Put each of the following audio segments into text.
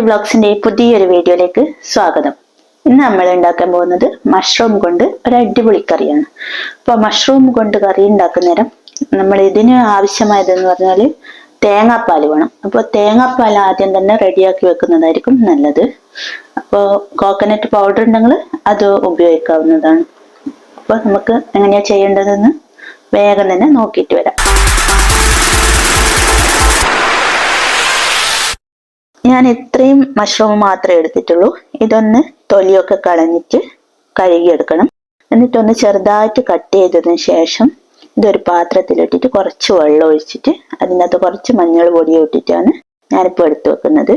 വ്ളോഗ്സിന്റെ പുതിയൊരു വീഡിയോയിലേക്ക് സ്വാഗതം. ഇന്ന് നമ്മൾ ഉണ്ടാക്കാൻ പോകുന്നത് മഷ്റൂം കൊണ്ട് ഒരു അടിപൊളി കറിയാണ്. അപ്പോൾ മഷ്റൂം കൊണ്ട് കറി ഉണ്ടാക്കുന്ന നേരം നമ്മൾ ഇതിന് ആവശ്യമായതെന്ന് പറഞ്ഞാൽ തേങ്ങാപ്പാൽ വേണം. അപ്പോൾ തേങ്ങാപ്പാൽ ആദ്യം തന്നെ റെഡിയാക്കി വെക്കുന്നതായിരിക്കും നല്ലത്. അപ്പോൾ കോക്കനട്ട് പൗഡർ ഉണ്ടെങ്കിൽ അത് ഉപയോഗിക്കാവുന്നതാണ്. അപ്പോൾ നമുക്ക് എങ്ങനെയാ ചെയ്യേണ്ടതെന്ന് വേഗം തന്നെ നോക്കിയിട്ട് വരാം. ഞാൻ ഇത്രയും മഷ്റൂം മാത്രമേ എടുത്തിട്ടുള്ളൂ. ഇതൊന്ന് തൊലിയൊക്കെ കളഞ്ഞിട്ട് കഴുകിയെടുക്കണം. എന്നിട്ടൊന്ന് ചെറുതായിട്ട് കട്ട് ചെയ്തതിന് ശേഷം ഇതൊരു പാത്രത്തിലിട്ടിട്ട് കുറച്ച് വെള്ളം ഒഴിച്ചിട്ട് അതിനകത്ത് കുറച്ച് മഞ്ഞൾ പൊടി ഇട്ടിട്ടാണ് ഞാനിപ്പോൾ എടുത്തു വെക്കുന്നത്.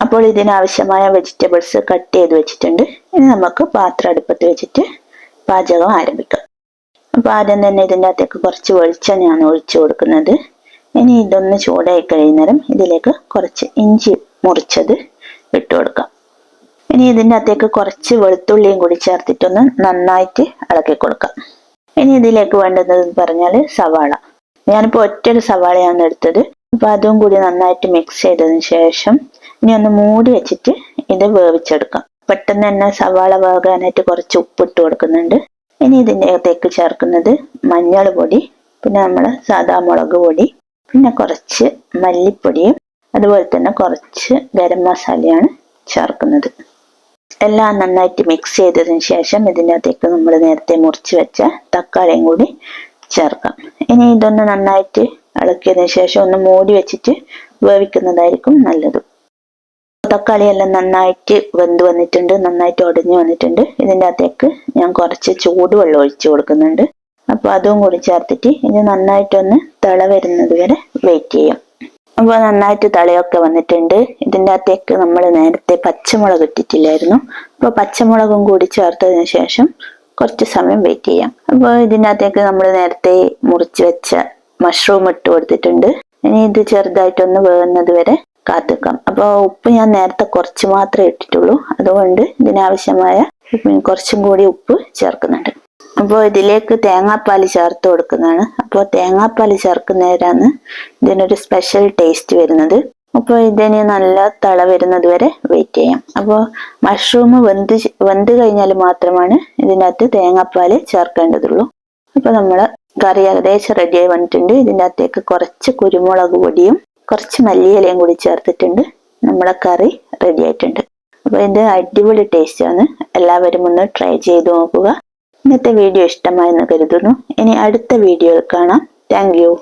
അപ്പോൾ ഇതിനാവശ്യമായ വെജിറ്റബിൾസ് കട്ട് ചെയ്ത് വെച്ചിട്ടുണ്ട്. ഇനി നമുക്ക് പാത്രം അടുപ്പത്ത് വെച്ചിട്ട് പാചകം ആരംഭിക്കാം. അപ്പോൾ ആദ്യം തന്നെ ഇതിൻ്റെ അകത്തേക്ക് കുറച്ച് വെളിച്ചെണ്ണയാണ് ഒഴിച്ചു കൊടുക്കുന്നത്. ഇനി ഇതൊന്ന് ചൂടായി കഴിയുന്നേരം ഇതിലേക്ക് കുറച്ച് ഇഞ്ചി മുറിച്ചത് ഇട്ട് കൊടുക്കാം. ഇനി ഇതിൻ്റെ അകത്തേക്ക് കുറച്ച് വെളുത്തുള്ളിയും കൂടി ചേർത്തിട്ടൊന്ന് നന്നായിട്ട് ഇളക്കി കൊടുക്കാം. ഇനി ഇതിലേക്ക് വേണ്ടത് പറഞ്ഞാൽ സവാള. ഞാനിപ്പോൾ ഒറ്റൊരു സവാളയാണ് എടുത്തത്. അപ്പോൾ അതും കൂടി നന്നായിട്ട് മിക്സ് ചെയ്തതിന് ശേഷം ഇനി ഒന്ന് മൂടി വെച്ചിട്ട് ഇത് വേവിച്ചെടുക്കാം. പെട്ടെന്ന് തന്നെ സവാള വേകാനായിട്ട് കുറച്ച് ഉപ്പിട്ട് കൊടുക്കുന്നുണ്ട്. ഇനി ഇതിൻ്റെ അകത്തേക്ക് ചേർക്കുന്നത് മഞ്ഞൾ പൊടി, പിന്നെ നമ്മൾ സാദാ മുളക് പൊടി, പിന്നെ കുറച്ച് മല്ലിപ്പൊടിയും അതുപോലെ തന്നെ കുറച്ച് ഗരം മസാലയാണ് ചേർക്കുന്നത്. എല്ലാം നന്നായിട്ട് മിക്സ് ചെയ്തതിന് ശേഷം ഇതിനകത്തേക്ക് നമ്മൾ നേരത്തെ മുറിച്ച് വെച്ച തക്കാളിയും കൂടി ചേർക്കാം. ഇനി ഇതൊന്ന് നന്നായിട്ട് ഇളക്കിയതിന് ശേഷം ഒന്ന് മൂടി വെച്ചിട്ട് വേവിക്കുന്നതായിരിക്കും നല്ലത്. തക്കാളിയെല്ലാം നന്നായിട്ട് വെന്ത് വന്നിട്ടുണ്ട്, നന്നായിട്ട് ഉടഞ്ഞു വന്നിട്ടുണ്ട്. ഇതിൻ്റെ അകത്തേക്ക് ഞാൻ കുറച്ച് ചൂടുവെള്ളം ഒഴിച്ചു കൊടുക്കുന്നുണ്ട്. അപ്പോൾ അതും കൂടി ചേർത്തിട്ട് ഇത് നന്നായിട്ടൊന്ന് തിള വരുന്നത് വരെ വെയിറ്റ് ചെയ്യാം. അപ്പോൾ നന്നായിട്ട് തിളയൊക്കെ വന്നിട്ടുണ്ട്. ഇതിൻ്റെ അകത്തേക്ക് നമ്മൾ നേരത്തെ പച്ചമുളക് ഇട്ടിട്ടില്ലായിരുന്നു. അപ്പോൾ പച്ചമുളകും കൂടി ചേർത്തതിന് ശേഷം കുറച്ച് സമയം വെയിറ്റ് ചെയ്യാം. അപ്പോൾ ഇതിൻ്റെ അകത്തേക്ക് നമ്മൾ നേരത്തെ മുറിച്ച് വെച്ച മഷ്റൂം ഇട്ട് കൊടുത്തിട്ടുണ്ട്. ഇനി ഇത് ചെറുതായിട്ടൊന്ന് വേകുന്നത് വരെ കാത്തിക്കാം. അപ്പോൾ ഉപ്പ് ഞാൻ നേരത്തെ കുറച്ച് മാത്രമേ ഇട്ടിട്ടുള്ളൂ. അതുകൊണ്ട് ഇതിനാവശ്യമായ കുറച്ചും കൂടി ഉപ്പ് ചേർക്കുന്നുണ്ട്. അപ്പോൾ ഇതിലേക്ക് തേങ്ങാപ്പാൽ ചേർത്ത് കൊടുക്കുന്നതാണ്. അപ്പോൾ തേങ്ങാപ്പാൽ ചേർക്കുന്നവരാണ് ഇതിനൊരു സ്പെഷ്യൽ ടേസ്റ്റ് വരുന്നത്. അപ്പോൾ ഇതിന് നല്ല തിള വരുന്നത് വരെ വെയിറ്റ് ചെയ്യാം. അപ്പോൾ മഷ്റൂം വെന്ത് കഴിഞ്ഞാൽ മാത്രമാണ് ഇതിനകത്ത് തേങ്ങാപ്പാൽ ചേർക്കേണ്ടതുള്ളൂ. അപ്പോൾ നമ്മൾ കറി ഏകദേശം റെഡിയായി വന്നിട്ടുണ്ട്. ഇതിൻ്റെ അകത്തേക്ക് കുറച്ച് കുരുമുളക് പൊടിയും കുറച്ച് മല്ലിയിലയും കൂടി ചേർത്തിട്ടുണ്ട്. നമ്മളെ കറി റെഡി ആയിട്ടുണ്ട്. അപ്പോൾ ഇത് അടിപൊളി ടേസ്റ്റാണ്. എല്ലാവരും ഒന്ന് ട്രൈ ചെയ്ത് നോക്കുക. ഇന്നത്തെ വീഡിയോ ഇഷ്ടമായെന്ന് കരുതുന്നു. ഇനി അടുത്ത വീഡിയോയിൽ കാണാം. Thank you.